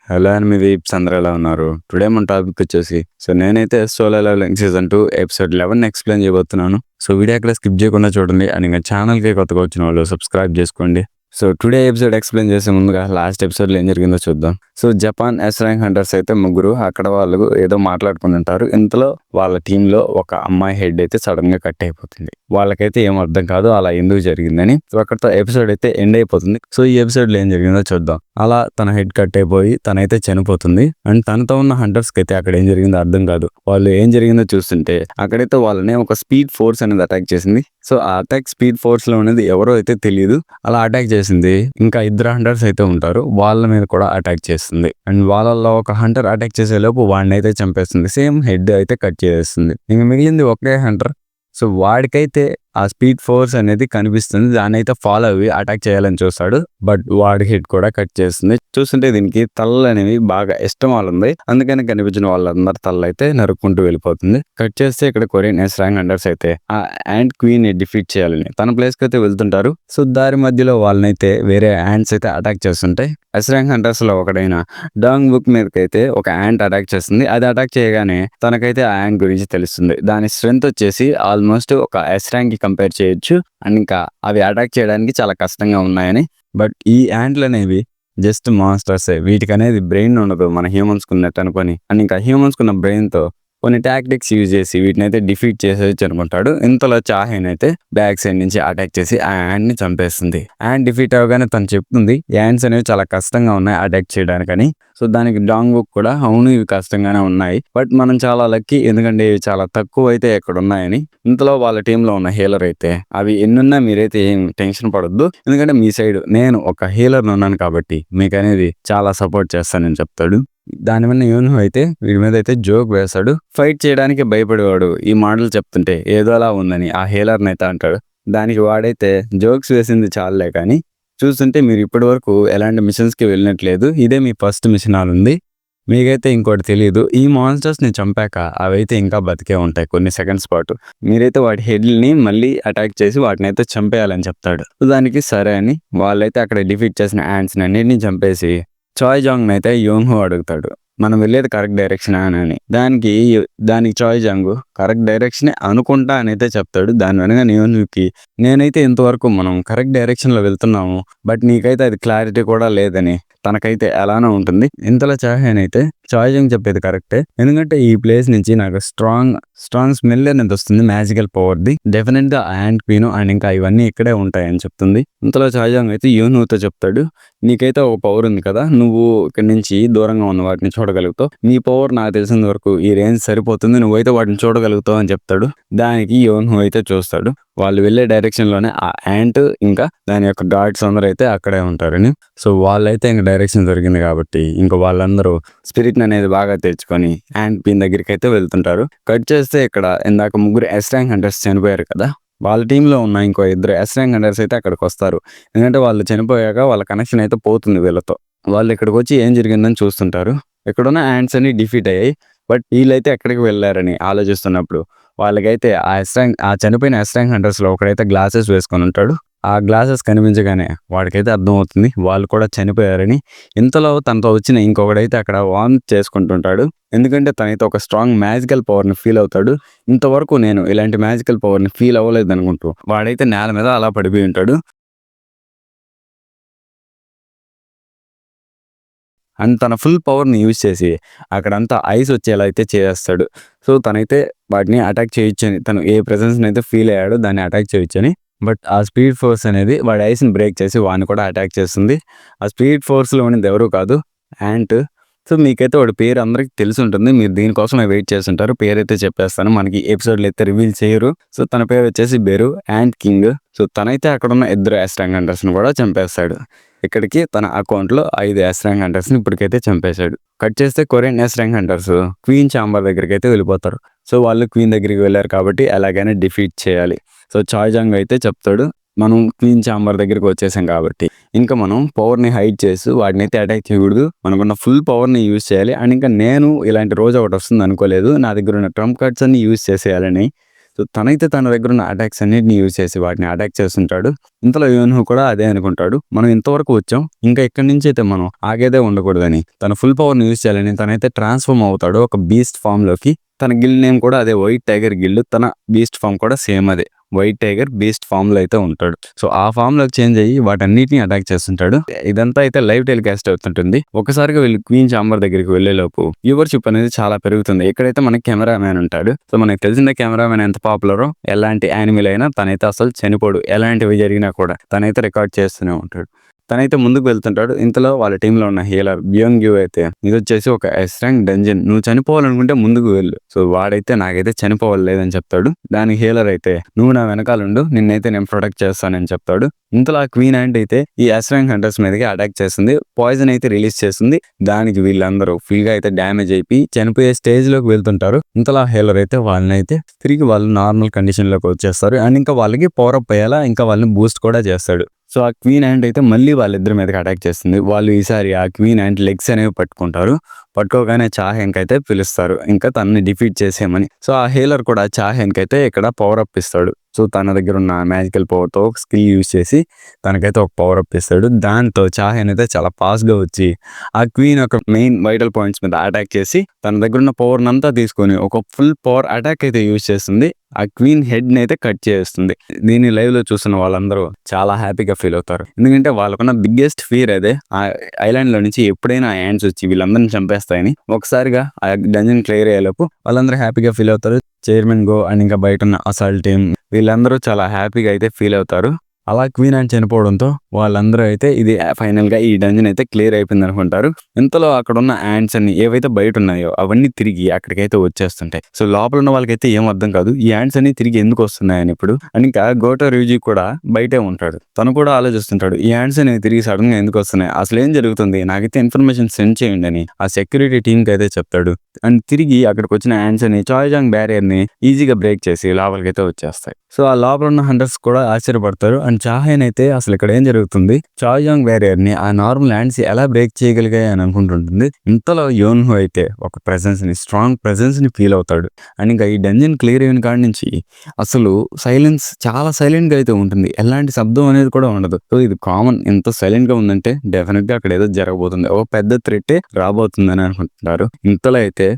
Hello ఎనిమిది అందరూ ఎలా ఉన్నారు? టుడే మన టాపిక్ వచ్చేసి నేనైతే Solo Leveling season 2 episode 11 explain చేయబోతున్నాను. వీడియో ఎక్కడ స్కిప్ చేయకుండా చూడండి. అండ్ ఇంకా ఛానల్‌కి కొత్తగా వచ్చిన వాళ్ళు సబ్స్క్రైబ్ చేసుకోండి. టుడే ఎపిసోడ్ ఎక్స్‌ప్లెయిన్ చేసే ముందుగా లాస్ట్ ఎపిసోడ్‌లో ఏం జరిగిందో చూద్దాం. జపాన్ ఎస్ ర్యాంక్ హంటర్స్ అయితే ముగ్గురు అక్కడ వాళ్ళు ఏదో మాట్లాడుకుంటుంటారు. ఇంతలో వాళ్ళ టీంలో ఒక అమ్మాయి హెడ్ అయితే సడన్‌గా కట్ అయిపోతుంది. వాళ్ళకైతే ఏం అర్థం కాదు అలా ఎందుకు జరిగిందని. అక్కడితో ఎపిసోడ్ అయితే ఎండ్ అయిపోతుంది. ఈ ఎపిసోడ్‌లో ఏం జరిగిందో చూద్దాం. అలా తన హెడ్ కట్ అయిపోయి తనైతే చనిపోతుంది. అండ్ తనతో ఉన్న హంటర్స్‌కి అయితే అక్కడ ఏం జరిగిందో అర్థం కాదు. వాళ్ళు ఏం జరిగిందో చూస్తుంటే అక్కడైతే వాళ్ళని ఒక స్పీడ్ ఫోర్స్ అనేది అటాక్ చేసింది. ఆ అటాక్ స్పీడ్ ఫోర్స్ లో అనేది ఎవరో అయితే తెలియదు. అలా అటాక్ చేసింది. ఇంకా ఇద్దరు హంటర్స్ అయితే ఉంటారు. వాళ్ళ మీద కూడా అటాక్ చేస్తుంది. అండ్ వాళ్ళలో ఒక హంటర్ అటాక్ చేసే లోపు వాడిని అయితే చంపేస్తుంది. సేమ్ హెడ్ అయితే కట్ చేస్తుంది. ఇంక మిగిలింది ఒకే హంటర్. వాడికైతే ఆ స్పీడ్ ఫోర్స్ అనేది కనిపిస్తుంది. దాన్ని అయితే ఫాలో అయ్యి అటాక్ చేయాలని చూస్తాడు. బట్ వాడి హెడ్ కూడా కట్ చేస్తుంది. చూస్తుంటే దీనికి తలలు అనేవి బాగా ఇష్టం వాళ్ళుంది. అందుకని కనిపించిన వాళ్ళందరి తలలు అయితే నరుక్కుంటూ వెళ్ళిపోతుంది. కట్ చేస్తే ఇక్కడ కొరియన్ ఎస్ ర్యాంక్ హంటర్స్ అయితే ఆ యాంట్ క్వీన్ ని డిఫీట్ చేయాలని తన ప్లేస్ కి అయితే వెళ్తుంటారు. దారి మధ్యలో వాళ్ళనైతే వేరే యాంట్స్ అయితే అటాక్ చేస్తుంటాయి. ఎస్ ర్యాంక్ హంటర్స్ లో ఒకడైన డాంగ్ బుక్ మీదకైతే ఒక యాంట్ అటాక్ చేస్తుంది. అది అటాక్ చేయగానే తనకైతే ఆ యాంట్ గురించి తెలుస్తుంది. దాని స్ట్రెంత్ వచ్చేసి ఆల్మోస్ట్ ఒక ఎస్ ర్యాంక్ కి కంపేర్ చేయొచ్చు. అండ్ ఇంకా అవి అటాక్ చేయడానికి చాలా కష్టంగా ఉన్నాయని. బట్ ఈ యాంట్లు అనేవి జస్ట్ మాన్స్టర్సే. వీటికి అనేది బ్రెయిన్ ఉండదు మన హ్యూమన్స్ కున్నట్టు అనుకొని. అండ్ ఇంకా హ్యూమన్స్ కున్న బ్రెయిన్ తో కొన్ని టాక్టిక్స్ యూజ్ చేసి వీటిని అయితే డిఫీట్ చేసేయచ్చు అనుకుంటాడు. ఇంతలో చాహెన్ అయితే బ్యాక్ సైడ్ నుంచి అటాక్ చేసి ఆ యాంట్ ని చంపేస్తుంది. యాంట్ డిఫీట్ అవగానే తను చెప్తుంది యాంట్స్ అనేవి చాలా కష్టంగా ఉన్నాయి అటాక్ చేయడానికని. దానికి డాంగ్ బుక్ కూడా అవును ఇవి కష్టంగానే ఉన్నాయి. బట్ మనం చాలా లక్కీ, ఎందుకంటే ఇవి చాలా తక్కువ అయితే ఎక్కడ ఉన్నాయని. ఇంతలో వాళ్ళ టీంలో ఉన్న హీలర్ అయితే అవి ఎన్నున్నా మీరైతే ఏం టెన్షన్ పడొద్దు, ఎందుకంటే మీ సైడ్ నేను ఒక హీలర్ ఉన్నాను కాబట్టి మీకు అనేది చాలా సపోర్ట్ చేస్తానని చెప్తాడు. దాని వల్ల యూన్హో అయితే వీడి మీద అయితే జోక్ వేస్తాడు. ఫైట్ చేయడానికి భయపడేవాడు ఈ మాటలు చెప్తుంటే ఏదో అలా ఉందని ఆ హీలర్ని అయితే అంటాడు. దానికి వాడైతే జోక్స్ వేసింది చాలులే కానీ చూస్తుంటే మీరు ఇప్పటి వరకు ఎలాంటి మిషన్స్కి వెళ్ళినట్లేదు, ఇదే మీ ఫస్ట్ మిషన్ ఉంది, మీకైతే ఇంకోటి తెలియదు. ఈ మాన్స్టర్స్ని చంపాక అవైతే ఇంకా బతికే ఉంటాయి కొన్ని సెకండ్స్ పాటు. మీరైతే వాటి హెడ్ని మళ్ళీ అటాక్ చేసి వాటిని అయితే చంపేయాలని చెప్తాడు. దానికి సరే అని వాళ్ళైతే అక్కడ డిఫీట్ చేసిన యాంట్స్ని అన్నిటిని చంపేసి చాయ్ జాంగ్ అయితే యోన్హో అడుగుతాడు మనం వెళ్ళేది కరెక్ట్ డైరెక్షన్ అని. దానికి చాయ్ జాంగ్ కరెక్ట్ డైరెక్షనే అనుకుంటా అని అయితే చెప్తాడు. దాని వెనక యోన్హోకి నేనైతే ఇంతవరకు మనం కరెక్ట్ డైరెక్షన్ లో వెళ్తున్నాము, బట్ నీకైతే అది క్లారిటీ కూడా లేదని తనకైతే ఎలానో ఉంటుంది. ఇంతలో చాహెన్ అయితే చాయ్ జాంగ్ చెప్పేది కరెక్టే, ఎందుకంటే ఈ ప్లేస్ నుంచి నాకు స్ట్రాంగ్ స్మెల్ అనేది వస్తుంది మ్యాజికల్ పవర్ది. డెఫినెట్ గా యాంట్ క్వీన్ అండ్ ఇంకా ఇవన్నీ ఇక్కడే ఉంటాయని చెప్తుంది. ఇంతలో చాయ్ జాంగ్ అయితే యోన్హోతో చెప్తాడు నీకైతే ఒక పవర్ ఉంది కదా, నువ్వు ఇక్కడ నుంచి దూరంగా ఉన్న వాటిని చూడగలుగుతావు, నీ పవర్ నాకు తెలిసిన వరకు ఈ రేంజ్ సరిపోతుంది, నువ్వైతే వాటిని చూడగలుగుతావు అని చెప్తాడు. దానికి యోన్హో అయితే చూస్తాడు వాళ్ళు వెళ్ళే డైరెక్షన్ లోనే ఆ యాంట్ ఇంకా దాని యొక్క గార్డ్స్ అందరూ అయితే అక్కడే ఉంటారని. వాళ్ళైతే ఇంకా డైరెక్షన్ దొరికింది కాబట్టి ఇంకా వాళ్ళందరూ స్పిరిట్ అనేది బాగా తెచ్చుకొని యాంట్ క్వీన్ దగ్గరికి అయితే వెళ్తుంటారు. కట్ చేస్తే ఇక్కడ ఇందాక ముగ్గురు ఎస్ ర్యాంక్ హంటర్స్ చనిపోయారు కదా, వాళ్ళ టీంలో ఉన్న ఇంకో ఇద్దరు ఎస్ ర్యాంక్ హంటర్స్ అయితే అక్కడికి వస్తారు. ఎందుకంటే వాళ్ళు చనిపోయాక వాళ్ళ కనెక్షన్ అయితే పోతుంది వీళ్ళతో. వాళ్ళు ఇక్కడికి వచ్చి ఏం జరిగిందని చూస్తుంటారు. ఇక్కడున్న యాంట్స్ అన్ని డిఫీట్ అయ్యాయి, బట్ వీళ్ళైతే ఎక్కడికి వెళ్ళారని ఆలోచిస్తున్నప్పుడు వాళ్ళకైతే ఆ చనిపోయిన ఎస్ ర్యాంక్ హంటర్స్ లో ఒకడైతే గ్లాసెస్ వేసుకొని ఉంటాడు. ఆ గ్లాసెస్ కనిపించగానే వాడికైతే అర్థమవుతుంది వాళ్ళు కూడా చనిపోయారని. ఇంతలో తనతో వచ్చిన ఇంకొకడైతే అక్కడ వార్న్ చేసుకుంటుంటాడు, ఎందుకంటే తనైతే ఒక స్ట్రాంగ్ మ్యాజికల్ పవర్ని ఫీల్ అవుతాడు. ఇంతవరకు నేను ఇలాంటి మ్యాజికల్ పవర్ని ఫీల్ అవ్వలేదు అనుకుంటూ వాడైతే నేల మీద అలా పడిపోయి ఉంటాడు. అండ్ తన ఫుల్ పవర్ని యూజ్ చేసి అక్కడంతా ఐస్ వచ్చేలా అయితే చేస్తాడు. తనైతే వాటిని అటాక్ చేయొచ్చని, తను ఏ ప్రెజెన్స్ని అయితే ఫీల్ అయ్యాడో దాన్ని అటాక్ చేయొచ్చని. బట్ ఆ స్పీడ్ ఫోర్స్ అనేది వాడి ఐస్ని బ్రేక్ చేసి వాడిని కూడా అటాక్ చేస్తుంది. ఆ స్పీడ్ ఫోర్స్లో ఉన్నది ఎవరు కాదు, యాంట్. మీకైతే వాడి పేరు అందరికి తెలిసి ఉంటుంది, మీరు దీనికోసమే వెయిట్ చేస్తుంటారు. పేరు అయితే చెప్పేస్తాను, మనకి ఎపిసోడ్లో అయితే రివీల్ చేయరు. తన పేరు వచ్చేసి బెరు యాంట్ కింగ్. తనైతే అక్కడ ఉన్న ఇద్దరు ఎస్ ర్యాంక్ హంటర్స్ని కూడా చంపేస్తాడు. ఇక్కడికి తన అకౌంట్లో 5 ఎస్ ర్యాంక్ హంటర్స్ని ఇప్పటికైతే చంపేశాడు. కట్ చేస్తే Korean yes rank hunters queen chamber దగ్గరికి అయితే వెళ్ళిపోతారు. వాళ్ళు క్వీన్ దగ్గరికి వెళ్ళారు కాబట్టి ఎలాగైనా డిఫీట్ చేయాలి. చాయ్ జాంగ్ అయితే చెప్తాడు మనం క్వీన్ ఛాంబర్ దగ్గరికి వచ్చేసాం కాబట్టి ఇంకా మనం పవర్ని హైడ్ చేసి వాటిని అయితే అటాక్ చేయకూడదు, మనకున్న ఫుల్ పవర్ని యూజ్ చేయాలి. అండ్ ఇంకా నేను ఇలాంటి రోజు ఒకటి వస్తుంది అనుకోలేదు, నా దగ్గర ఉన్న ట్రంప్ కార్డ్స్ అన్ని యూజ్ చేసేయాలని. సో తనైతే తన దగ్గర ఉన్న అటాక్స్ అన్నిటిని యూజ్ చేసి వాటిని అటాక్ చేస్తుంటాడు. ఇంతలో యోన్హు కూడా అదే అనుకుంటాడు, మనం ఇంతవరకు వచ్చాం, ఇంకా ఇక్కడి నుంచి అయితే మనం ఆగేదే ఉండకూడదని తన ఫుల్ పవర్ని యూజ్ చేయాలని తనైతే ట్రాన్స్ఫార్మ్ అవుతాడు ఒక బీస్ట్ ఫామ్ లోకి. తన గిల్డ్ నేమ్ కూడా అదే వైట్ టైగర్ గిల్డ్, తన బీస్ట్ ఫామ్ కూడా సేమ్ అదే వైట్ టైగర్ బీస్ట్ ఫామ్ లో అయితే ఉంటాడు. సో ఆ ఫామ్ లోకి చేంజ్ అయ్యి వాటన్నిటిని అటాక్ చేస్తుంటాడు. ఇదంతా అయితే లైవ్ టెలికాస్ట్ అవుతుంటుంది. ఒకసారిగా వీళ్ళు క్వీన్ చాంబర్ దగ్గరికి వెళ్లేలోపు వ్యూవర్షిప్ అనేది చాలా పెరుగుతుంది. ఎక్కడైతే మనకి కెమెరామ్యాన్ ఉంటాడు, సో మనకి తెలిసిన కెమెరామ్యాన్ ఎంత పాపులరో ఎలాంటి యానిమల్ అయినా తనైతే అసలు చనిపోడు, ఎలాంటివి జరిగినా కూడా తనైతే రికార్డ్ చేస్తూనే ఉంటాడు. తనైతే ముందుకు వెళ్తుంటాడు. ఇంతలో వాళ్ళ టీంలో ఉన్న హీలర్ బియోంగ్ యూ అయితే ఇది వచ్చేసి ఒక ఎస్ ర్యాంక్ డంజన్, నువ్వు చనిపోవాలనుకుంటే ముందుకు వెళ్ళు. సో వాడైతే నాకైతే చనిపోవాలి లేదని చెప్తాడు. దానికి హీలర్ అయితే నువ్వు నా వెనకాలండు, నిన్నైతే నేను ప్రొటెక్ట్ చేస్తానని చెప్తాడు. ఇంతలో ఆ క్వీన్ యాంట్ అయితే ఈ ఎస్ ర్యాంక్ హంటర్స్ మీదకి అటాక్ చేస్తుంది, పాయిజన్ అయితే రిలీజ్ చేస్తుంది. దానికి వీళ్ళందరూ ఫుల్ గా అయితే డ్యామేజ్ అయిపోయి చనిపోయే స్టేజ్ లోకి వెళ్తుంటారు. ఇంతలో హీలర్ అయితే వాళ్ళని అయితే తిరిగి వాళ్ళు నార్మల్ కండిషన్ లోకి వచ్చేస్తారు. అండ్ ఇంకా వాళ్ళకి పవర్ అప్ అయ్యేలా ఇంకా వాళ్ళని బూస్ట్ కూడా చేస్తాడు. సో ఆ క్వీన్ యాంట్ అయితే మళ్ళీ వాళ్ళిద్దరి మీదకి అటాక్ చేస్తుంది. వాళ్ళు ఈసారి ఆ క్వీన్ యాంట్ లెగ్స్ అనేవి పట్టుకుంటారు. పట్టుకోగానే చాహెన్కి అయితే పిలుస్తారు ఇంకా తనని డిఫీట్ చేసేయమని. సో ఆ హీలర్ కూడా చాహెన్కి అయితే ఇక్కడ పవర్ అప్ ఇస్తాడు. సో తన దగ్గర ఉన్న మ్యాజికల్ పవర్తో ఒక స్కిల్ యూజ్ చేసి తనకైతే ఒక పవర్ అప్ ఇస్తాడు. దాంతో చాహెన్ అయితే చాలా ఫాస్ట్గా వచ్చి ఆ క్వీన్ యొక్క మెయిన్ వైటల్ పాయింట్స్ మీద అటాక్ చేసి తన దగ్గర ఉన్న పవర్ అంతా తీసుకొని ఒక ఫుల్ పవర్ అటాక్ అయితే యూజ్ చేస్తుంది. ఆ క్వీన్ హెడ్ని అయితే కట్ చేస్తుంది. దీన్ని లైవ్ లో చూస్తున్న వాళ్ళందరూ చాలా హ్యాపీగా ఫీల్ అవుతారు. ఎందుకంటే వాళ్ళకున్న బిగ్గెస్ట్ ఫియర్ అదే, ఆ ఐలాండ్ లో నుంచి ఎప్పుడైనా ఆ యాంట్స్ వచ్చి వీళ్ళందరినీ చంపేస్తాయని. ఒకసారిగా ఆ డంజన్ క్లియర్ అయ్యేలోపు వాళ్ళందరూ హ్యాపీగా ఫీల్ అవుతారు. చైర్మన్ గో అండ్ ఇంకా బయట ఉన్న అసాల్ట్ టీమ్ వీళ్ళందరూ చాలా హ్యాపీగా అయితే ఫీల్ అవుతారు. అలా క్వీన్ యాంట్ చనిపోవడంతో వాళ్ళందరూ అయితే ఇది ఫైనల్ గా ఈ డంజన్ అయితే క్లియర్ అయిపోయింది అనుకుంటారు. ఇంతలో అక్కడ ఉన్న యాంట్స్ అన్ని ఏవైతే బయట ఉన్నాయో అవన్నీ తిరిగి అక్కడికైతే వచ్చేస్తుంటాయి. సో లోపల ఉన్న వాళ్ళకైతే ఏం అర్థం కాదు ఈ యాంట్స్ అన్ని తిరిగి ఎందుకు వస్తున్నాయని. ఇప్పుడు అండ్ ఇంకా గోటో ర్యూజీ కూడా బయటే ఉంటాడు. తను కూడా ఆలోచిస్తుంటాడు ఈ యాంట్స్ అనేవి తిరిగి సడన్ గా ఎందుకు వస్తున్నాయి, అసలు ఏం జరుగుతుంది, నాకైతే ఇన్ఫర్మేషన్ సెండ్ చేయండి అని ఆ సెక్యూరిటీ టీమ్ కి అయితే చెప్తాడు. అండ్ తిరిగి అక్కడికి వచ్చిన యాంట్స్ అని చాయ్జాంగ్ బ్యారియర్ ని ఈజీగా బ్రేక్ చేసి లోపలికైతే వచ్చేస్తాయి. సో ఆ లోపల ఉన్న హంటర్స్ కూడా ఆశ్చర్యపడతారు. అండ్ చాహెన్ అయితే అసలు ఇక్కడ ఏం జరుగుతుంది, చాయ్జాంగ్ బ్యారియర్ ని ఆ నార్మల్ యాంట్స్ ఎలా బ్రేక్ చేయగలిగాయి అని అనుకుంటుంటుంది. ఇంతలో యోన్హు అయితే ఒక ప్రెసెన్స్ ని, స్ట్రాంగ్ ప్రెసెన్స్ ని ఫీల్ అవుతాడు. అండ్ ఇంకా ఈ డంజన్ క్లియర్ అయిన కాడి నుంచి అసలు సైలెన్స్, చాలా సైలెంట్ గా అయితే ఉంటుంది, ఎలాంటి శబ్దం అనేది కూడా ఉండదు. సో ఇది కామన్, ఎంత సైలెంట్ గా ఉందంటే డెఫినెట్ గా అక్కడ ఏదో జరగబోతుంది, ఒక పెద్ద థ్రెట్ రాబోతుందని అనుకుంటున్నారు. ఇంతలో అయితే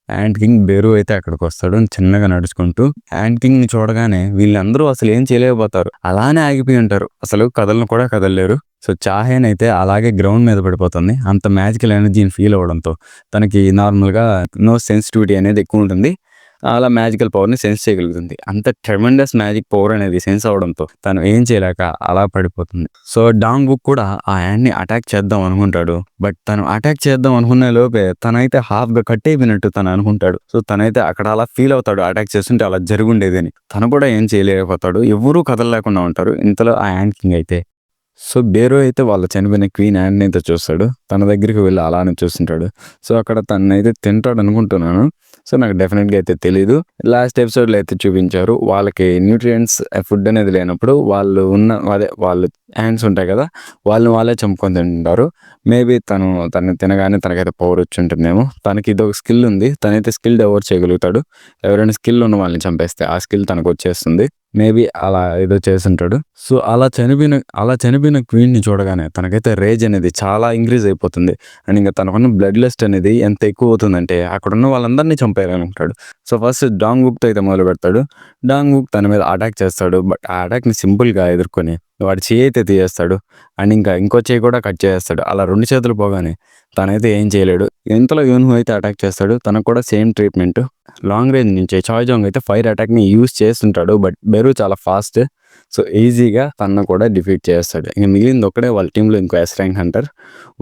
యాంట్ కింగ్ బెరు అయితే అక్కడికి వస్తాడు చిన్నగా నడుచుకుంటూ. యాంట్ కింగ్ ని చూడగానే వీళ్ళందరూ అసలు ఏం చేయలేకపోతారు, అలానే ఆగిపోయి ఉంటారు, అసలు కదలను కూడా కదలలేరు. సో చాహెన్ అయితే అలాగే గ్రౌండ్ మీద పడిపోతుంది. అంత మ్యాజికల్ ఎనర్జీని ఫీల్ అవడంతో తనకి నార్మల్గా నో సెన్సిటివిటీ అనేది ఎక్కువ ఉంటుంది. అలా మ్యాజికల్ పవర్ని సెన్స్ చేయగలుగుతుంది. అంత ట్రెమెండస్ మ్యాజిక్ పవర్ అనేది సెన్స్ అవడంతో తను ఏం చేయలేక అలా పడిపోతుంది. సో డాంగ్ బుక్ కూడా ఆ యాండ్ని అటాక్ చేద్దాం అనుకుంటాడు. బట్ తను అటాక్ చేద్దాం అనుకునే లోపే తనైతే హాఫ్గా కట్ అయిపోయినట్టు తను అనుకుంటాడు. సో తనైతే అక్కడ అలా ఫీల్ అవుతాడు, అటాక్ చేస్తుంటే అలా జరుగుండేదని. తను కూడా ఏం చేయలేకపోతాడు, ఎవరూ కదలలేకుండా ఉంటారు. ఇంతలో ఆ యాంట్ కింగ్ అయితే సో బేరో అయితే వాళ్ళ చనిపోయిన క్వీన్ యాండ్ని అయితే చూస్తాడు. తన దగ్గరికి వెళ్ళి అలానే చూస్తుంటాడు. సో అక్కడ తనైతే తింటాడు అనుకుంటున్నాను. సో నాకు డెఫినెట్గా అయితే తెలీదు. లాస్ట్ ఎపిసోడ్లో అయితే చూపించారు వాళ్ళకి న్యూట్రియంట్స్ ఫుడ్ అనేది లేనప్పుడు వాళ్ళు వాళ్ళు యాండ్స్ ఉంటాయి కదా, వాళ్ళే చంపుకొని తింటారు. మేబీ తను తినగానే తనకైతే పవర్ వచ్చి ఉంటుందేమో. తనకి ఇది ఒక స్కిల్ ఉంది, తనైతే స్కిల్ డెవలప్ చేయగలుగుతాడు. ఎవరైనా స్కిల్ ఉన్న వాళ్ళని చంపేస్తే ఆ స్కిల్ తనకు వచ్చేస్తుంది. మేబీ అలా ఏదో చేస్తుంటాడు. సో అలా చనిపోయిన క్వీన్ ని చూడగానే తనకైతే రేజ్ అనేది చాలా ఇంక్రీజ్ అయిపోతుంది. అండ్ ఇంకా తనకున్న బ్లడ్ లస్ట్ అనేది ఎంత ఎక్కువ అవుతుందంటే అక్కడ ఉన్న వాళ్ళందరినీ చంపేయాలనుకుంటాడు. సో ఫస్ట్ డాంగ్ బుక్ తో అయితే మొదలు పెడతాడు. డాంగ్ బుక్ తన మీద అటాక్ చేస్తాడు. బట్ ఆ అటాక్ ని సింపుల్ గా ఎదుర్కొని వాడి చేయి అయితే తీయేస్తాడు. అండ్ ఇంకో చేయి కూడా కట్ చేస్తాడు. అలా 2 చేతులు పోగానే తనైతే ఏం చేయలేడు. ఇంతలో యోన్హు అయితే అటాక్ చేస్తాడు. తనకు కూడా సేమ్ ట్రీట్మెంట్. లాంగ్ రేంజ్ నుంచి చాయ్జాంగ్ అయితే ఫైర్ అటాక్ ని యూజ్ చేస్తుంటాడు. బట్ బెరు చాలా ఫాస్ట్. సో ఈజీగా తనను కూడా డిఫీట్ చేస్తాడు. ఇంక మిగిలింది ఒక్కడే వాళ్ళ టీంలో ఇంకో ఎస్ ర్యాంక్ హంటర్,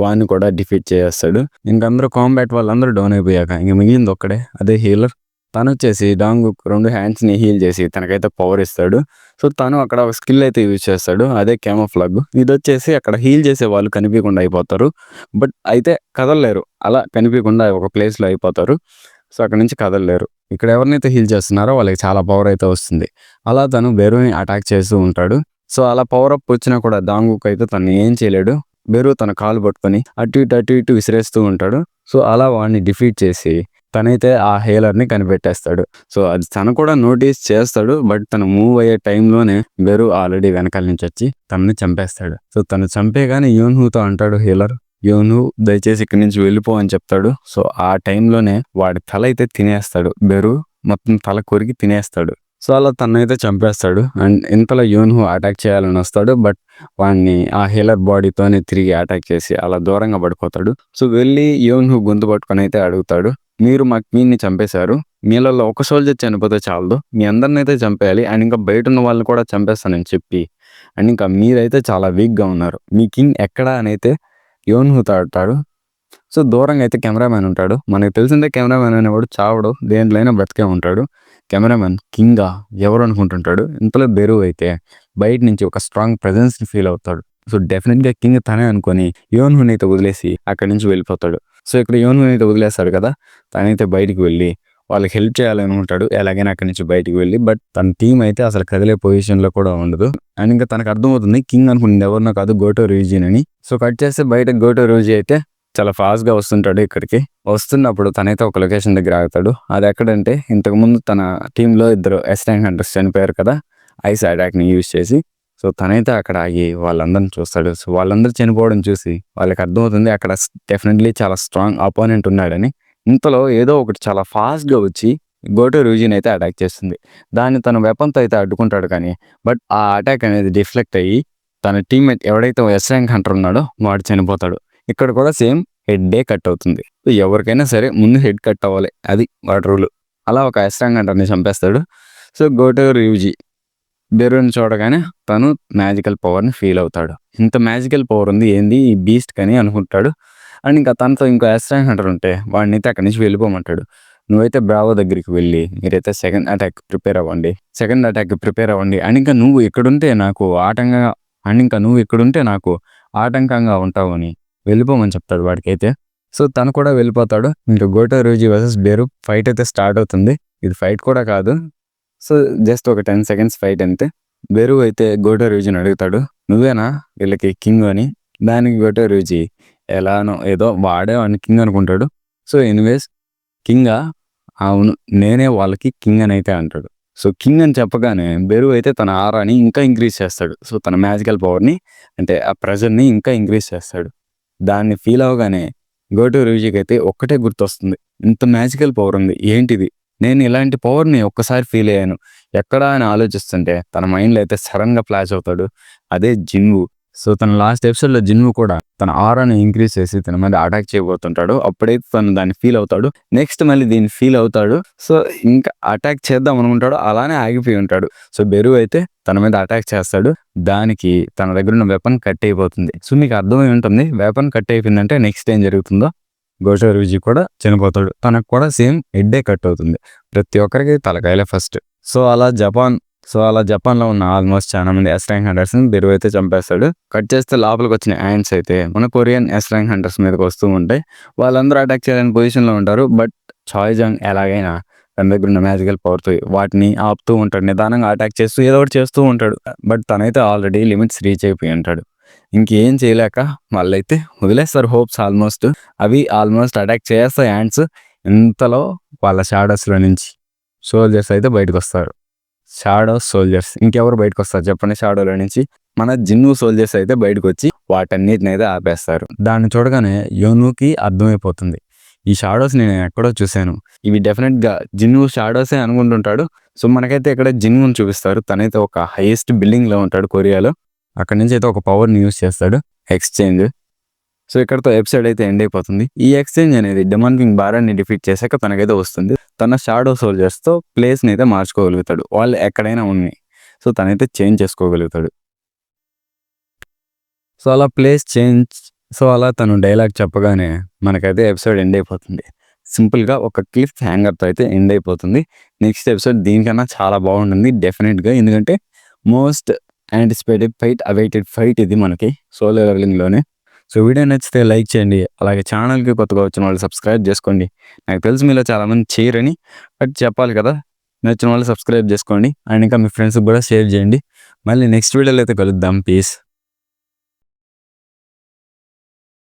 వాడిని కూడా డిఫీట్ చేస్తాడు. ఇంకందరూ కాంబాట్ వాళ్ళందరూ డౌన్ అయిపోయాక ఇంక మిగిలింది ఒక్కడే, అదే హీలర్. తను వచ్చేసి డాంగ్ 2 హ్యాండ్స్ని హీల్ చేసి తనకైతే పవర్ ఇస్తాడు. సో తను అక్కడ ఒక స్కిల్ అయితే యూజ్ చేస్తాడు, అదే క్యామోఫ్లాగ్. ఇది వచ్చేసి అక్కడ హీల్ చేసే వాళ్ళు కనిపించకుండా అయిపోతారు. బట్ అయితే కదలలేరు, అలా కనిపించకుండా ఒక ప్లేస్లో అయిపోతారు. సో అక్కడ నుంచి కదలలేరు. ఇక్కడ ఎవరినైతే హీల్ చేస్తున్నారో వాళ్ళకి చాలా పవర్ అయితే వస్తుంది. అలా తను బెరుని అటాక్ చేస్తూ ఉంటాడు. సో అలా పవర్ అప్ వచ్చినా కూడా డాంగుక్ అయితే తను ఏం చేయలేడు. బెరు తన కాలు పట్టుకొని అటు ఇటు విసిరేస్తూ ఉంటాడు. సో అలా వాడిని డిఫీట్ చేసి తనైతే ఆ హేలర్ని కనిపెట్టేస్తాడు. సో అది తను కూడా నోటీస్ చేస్తాడు. బట్ తను మూవ్ అయ్యే టైంలోనే బెరు ఆల్రెడీ వెనకాల నుంచి వచ్చి తనని చంపేస్తాడు. సో తను చంపేగానే యోన్హూతో అంటాడు హేలర్, యోన్హూ దయచేసి ఇక్కడి నుంచి వెళ్ళిపో అని చెప్తాడు. సో ఆ టైంలోనే వాడి తల అయితే తినేస్తాడు. బెరు మొత్తం తల కొరికి తినేస్తాడు. సో అలా తనైతే చంపేస్తాడు. అండ్ ఇంతలో యోన్హూ అటాక్ చేయాలని వస్తాడు. బట్ వాడిని ఆ హీలర్ బాడీతోనే తిరిగి అటాక్ చేసి అలా దూరంగా పడిపోతాడు. సో వెళ్ళి యోన్హూ గొంతు పట్టుకొని అయితే అడుగుతాడు, మీరు మా క్వీన్ని చంపేశారు, మీలలో ఒక సోల్జర్ చనిపోతే చాలదు, మీ అందరిని అయితే చంపేయాలి అండ్ ఇంకా బయట ఉన్న వాళ్ళని కూడా చంపేస్తానని చెప్పి అండ్ ఇంకా మీరైతే చాలా వీక్గా ఉన్నారు, మీ కింగ్ ఎక్కడా అని అయితే యోన్హూతో అడతాడు. సో దూరంగా అయితే కెమెరామ్యాన్ ఉంటాడు. మనకు తెలిసిందే కెమెరామ్యాన్ అనేవాడు చావడు, దేంట్లైనా బ్రతికే ఉంటాడు. కెమెరామ్యాన్ కింగా ఎవరు అనుకుంటుంటాడు. ఇంతలో బెరు అయితే బయట నుంచి ఒక స్ట్రాంగ్ ప్రెజెన్స్ని ఫీల్ అవుతాడు. సో డెఫినెట్గా కింగ్ తనే అనుకొని యోన్హూని అయితే వదిలేసి అక్కడి నుంచి వెళ్ళిపోతాడు. సో ఇక్కడ యోన్హూని అయితే వదిలేస్తాడు కదా, తనైతే బయటికి వెళ్ళి వాళ్ళకి హెల్ప్ చేయాలనుకుంటాడు ఎలాగైనా అక్కడి నుంచి బయటికి వెళ్ళి. బట్ తన టీం అయితే అసలు కదిలే పొజిషన్లో కూడా ఉండదు. అండ్ ఇంకా తనకు అర్థమవుతుంది కింగ్ అనుకుంటుంది ఎవరినో కాదు గోటో రీజియన్ అని. సో కట్ చేస్తే బయట గోటో రూజీ అయితే చాలా ఫాస్ట్గా వస్తుంటాడు. ఇక్కడికి వస్తున్నప్పుడు తనైతే ఒక లొకేషన్ దగ్గర ఆగుతాడు. అది ఎక్కడంటే ఇంతకుముందు తన టీంలో 2 S-Rank హంటర్స్ చనిపోయారు కదా ఐస్ అటాక్ని యూజ్ చేసి. సో తనైతే అక్కడ ఆగి వాళ్ళందరిని చూస్తాడు. సో వాళ్ళందరూ చనిపోవడం చూసి వాళ్ళకి అర్థమవుతుంది అక్కడ డెఫినెట్లీ చాలా స్ట్రాంగ్ అపోనెంట్ ఉన్నాడని. ఇంతలో ఏదో ఒకటి చాలా ఫాస్ట్గా వచ్చి గోటో రూజీని అయితే అటాక్ చేస్తుంది. దాన్ని తన వెపన్తో అయితే అడ్డుకుంటాడు కానీ బట్ ఆ అటాక్ అనేది డిఫ్లెక్ట్ అయ్యి తన టీమ్మేట్ ఎవడైతే S-Rank హంటర్ ఉన్నాడో వాడు చనిపోతాడు. ఇక్కడ కూడా సేమ్ హెడ్డే కట్ అవుతుంది. సో ఎవరికైనా సరే ముందు హెడ్ కట్ అవ్వాలి, అది వాటి రూలు. అలా ఒక S-Rank హంటర్ని చంపేస్తాడు. సో గోటో ర్యూజీ బెరుని చూడగానే తను మ్యాజికల్ పవర్ని ఫీల్ అవుతాడు. ఇంత మ్యాజికల్ పవర్ ఉంది ఏంది ఈ బీస్ట్ కని అనుకుంటాడు. అండ్ ఇంకా తనతో ఇంకో S-Rank హంటర్ ఉంటే వాడిని అయితే అక్కడి నుంచి వెళ్ళిపోమంటాడు. నువ్వైతే బ్రావో దగ్గరికి వెళ్ళి మీరైతే సెకండ్ అటాక్ ప్రిపేర్ అవ్వండి అండ్ ఇంకా నువ్వు ఇక్కడుంటే నాకు ఆటంకంగా ఉంటావు అని వెళ్ళిపోమని చెప్తాడు వాడికైతే. సో తను కూడా వెళ్ళిపోతాడు. ఇంకా గోటో రూజీ వర్సెస్ బెరు ఫైట్ అయితే స్టార్ట్ అవుతుంది. ఇది ఫైట్ కూడా కాదు, సో జస్ట్ ఒక 10 seconds ఫైట్ అంతే. బెరు అయితే గోటో రూజీని అడుగుతాడు, నువ్వేనా వీళ్ళకి కింగ్ అని. దానికి గోటో రూజీ ఎలానో ఏదో వాడే అని కింగ్ అనుకుంటాడు. సో ఎనీవేస్ కింగా, అవును నేనే వాళ్ళకి కింగ్ అని అయితే అంటాడు. సో కింగ్ అని చెప్పగానే బెరు అయితే తన ఆరాని ఇంకా ఇంక్రీజ్ చేస్తాడు. సో తన మ్యాజికల్ పవర్ని అంటే ఆ ప్రెజర్ని ఇంకా ఇంక్రీజ్ చేస్తాడు. దాన్ని ఫీల్ అవగానే గోటో రూజీకి అయితే ఒక్కటే గుర్తొస్తుంది, ఇంత మ్యాజికల్ పవర్ ఉంది ఏంటిది, నేను ఇలాంటి పవర్ని ఒక్కసారి ఫీల్ అయ్యాను ఎక్కడా అని ఆలోచిస్తుంటే తన మైండ్లో అయితే సడన్గా ఫ్లాష్ అవుతాడు, అదే జిన్వు. సో తన లాస్ట్ ఎపిసోడ్లో జిన్వు కూడా తన ఆరాని ఇంక్రీజ్ చేసి తన మీద అటాక్ చేయబోతుంటాడు. అప్పుడైతే తను దాన్ని ఫీల్ అవుతాడు. నెక్స్ట్ మళ్ళీ దీన్ని ఫీల్ అవుతాడు. సో ఇంకా అటాక్ చేద్దాం అనుకుంటాడు, అలానే ఆగిపోయి ఉంటాడు. సో బెరు అయితే తన మీద అటాక్ చేస్తాడు. దానికి తన దగ్గర ఉన్న వెపన్ కట్ అయిపోతుంది. సో మీకు అర్థమై ఉంటుంది వెపన్ కట్ అయిపోయిందంటే నెక్స్ట్ ఏం జరుగుతుందో. గోటో రూజీ కూడా చనిపోతాడు. తనకు కూడా సేమ్ హెడ్డే కట్ అవుతుంది. ప్రతి ఒక్కరికి తలకాయలే ఫస్ట్. సో అలా జపాన్లో ఉన్న ఆల్మోస్ట్ చాలా మంది S-Rank హంటర్స్ని బెరు అయితే చంపేస్తాడు. కట్ చేస్తే లోపలికి వచ్చిన యాంట్స్ అయితే మన కొరియన్ S-Rank హంటర్స్ మీదకి వస్తూ ఉంటాయి. వాళ్ళందరూ అటాక్ చేయాలని పొజిషన్లో ఉంటారు. బట్ చాయ్జాంగ్ ఎలాగైనా తన దగ్గర ఉన్న మ్యాజికల్ పవర్తో వాటిని ఆపుతూ ఉంటాడు. నిదానంగా అటాక్ చేస్తూ ఏదో ఒకటి చేస్తూ ఉంటాడు. బట్ తనైతే ఆల్రెడీ లిమిట్స్ రీచ్ అయిపోయి ఉంటాడు. ఇంకేం చేయలేక వాళ్ళైతే వదిలేస్తారు హోప్స్ ఆల్మోస్ట్. అవి ఆల్మోస్ట్ అటాక్ చేస్తాయి యాంట్స్. ఇంతలో వాళ్ళ షాడోస్లో నుంచి సోల్జర్స్ అయితే బయటకు వస్తారు. షాడో సోల్జర్స్ ఇంకెవరు బయటకు వస్తారు చెప్పండి. షాడోలో నుంచి మన జిన్ను సోల్జర్స్ అయితే బయటకు వచ్చి వాటన్నిటిని అయితే ఆపేస్తారు. దాన్ని చూడగానే యోనుకి అర్థమైపోతుంది, ఈ షాడోస్ నేను ఎక్కడో చూశాను, ఇవి డెఫినెట్గా జిన్ను షాడోసే అనుకుంటుంటాడు. సో మనకైతే ఇక్కడ జిన్నుని చూపిస్తారు. తనైతే ఒక హైయెస్ట్ బిల్డింగ్లో ఉంటాడు కొరియాలో. అక్కడి నుంచి అయితే ఒక పవర్ని యూజ్ చేస్తాడు, ఎక్స్చేంజ్. సో ఇక్కడతో ఎపిసోడ్ అయితే ఎండ్ అయిపోతుంది. ఈ ఎక్స్చేంజ్ అనేది డెమాన్ కింగ్ బారాన్ని డిఫీట్ చేశాక తనకైతే వస్తుంది. తన షాడో సోల్జర్స్తో ప్లేస్ని అయితే మార్చుకోగలుగుతాడు. వాళ్ళు ఎక్కడైనా ఉన్నాయి, సో తనైతే చేంజ్ చేసుకోగలుగుతాడు. సో అలా ప్లేస్ చేంజ్, సో అలా తను డైలాగ్ చెప్పగానే మనకైతే ఎపిసోడ్ ఎండ్ అయిపోతుంది. సింపుల్గా ఒక క్లిఫ్ హ్యాంగర్తో అయితే ఎండ్ అయిపోతుంది. నెక్స్ట్ ఎపిసోడ్ దీనికన్నా చాలా బాగుంటుంది డెఫినెట్గా. ఎందుకంటే most anticipated fight, awaited fight ఇది మనకి సోలో లెవెలింగ్లోనే. సో వీడియో నచ్చితే లైక్ చేయండి. అలాగే ఛానల్కి కొత్తగా వచ్చిన వాళ్ళు సబ్స్క్రైబ్ చేసుకోండి. నాకు తెలుసు మీలో చాలామంది చేయరని, బట్ చెప్పాలి కదా, నచ్చిన వాళ్ళు సబ్స్క్రైబ్ చేసుకోండి. అండ్ ఇంకా మీ ఫ్రెండ్స్కి కూడా షేర్ చేయండి. మళ్ళీ నెక్స్ట్ వీడియోలో అయితే కలుద్దాం. పీస్.